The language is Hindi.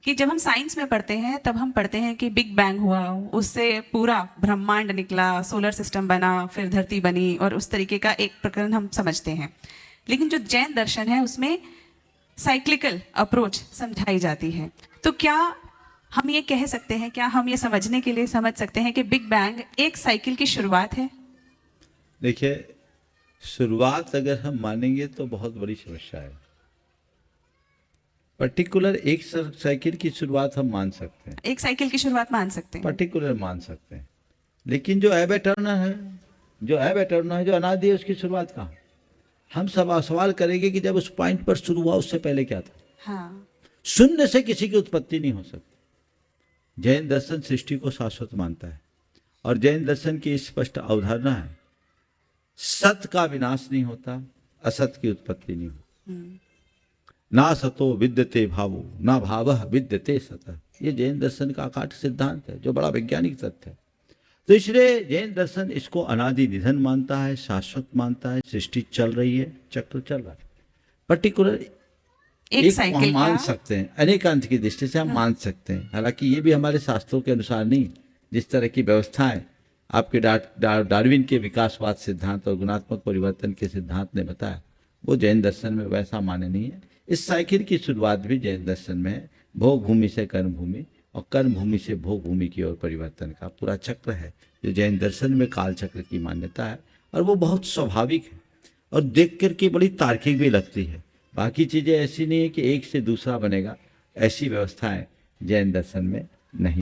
कि जब हम साइंस में पढ़ते हैं तब हम पढ़ते हैं कि बिग बैंग हुआ, उससे पूरा ब्रह्मांड निकला, सोलर सिस्टम बना, फिर धरती बनी, और उस तरीके का एक प्रकरण हम समझते हैं। लेकिन जो जैन दर्शन है उसमें साइक्लिकल अप्रोच समझाई जाती है। तो क्या हम ये कह सकते हैं, क्या हम ये समझने के लिए समझ सकते हैं कि बिग बैंग एक साइकिल की शुरुआत है? देखिए, शुरुआत अगर हम मानेंगे तो बहुत बड़ी समस्या है। पर्टिकुलर एक साइकिल की शुरुआत हम मान सकते हैं, एक साइकिल की शुरुआत मान सकते हैं, पर्टिकुलर मान सकते हैं, लेकिन जो एब एटर्नल है, जो अनादि है, उसकी शुरुआत कहाँ? हम सब सवाल करेंगे कि जब उस पॉइंट पर शुरू हुआ उससे पहले क्या था? हाँ। शून्य से किसी की उत्पत्ति नहीं हो सकती। जैन दर्शन सृष्टि को शाश्वत मानता है और जैन दर्शन की स्पष्ट अवधारणा है, सत का विनाश नहीं होता, असत की उत्पत्ति नहीं होती। ना सतो विद्यते भावो, ना भावः विद्यते सतः। ये जैन दर्शन का अकाट सिद्धांत है, जो बड़ा वैज्ञानिक तथ्य है। तो इसलिए जैन दर्शन इसको अनादि निधन मानता है, शाश्वत मानता है। सृष्टि चल रही है, चक्र चल रहा है। पर्टिकुलर एक हम मान सकते हैं, अनेकांत की दृष्टि से हम मान सकते हैं। हालांकि ये भी हमारे शास्त्रों के अनुसार नहीं। जिस तरह की व्यवस्थाएं आपके डार्विन के विकासवाद सिद्धांत और गुणात्मक परिवर्तन के सिद्धांत ने बताया, वो जैन दर्शन में वैसा माने नहीं है। इस साइकिल की शुरुआत भी जैन दर्शन में है। भोग भूमि से कर्म भूमि और कर्म भूमि से भोग भूमि की ओर परिवर्तन का पूरा चक्र है, जो जैन दर्शन में काल चक्र की मान्यता है। और वो बहुत स्वाभाविक है और देख करके बड़ी तार्किक भी लगती है। बाकी चीज़ें ऐसी नहीं है कि एक से दूसरा बनेगा, ऐसी व्यवस्थाएं जैन दर्शन में नहीं।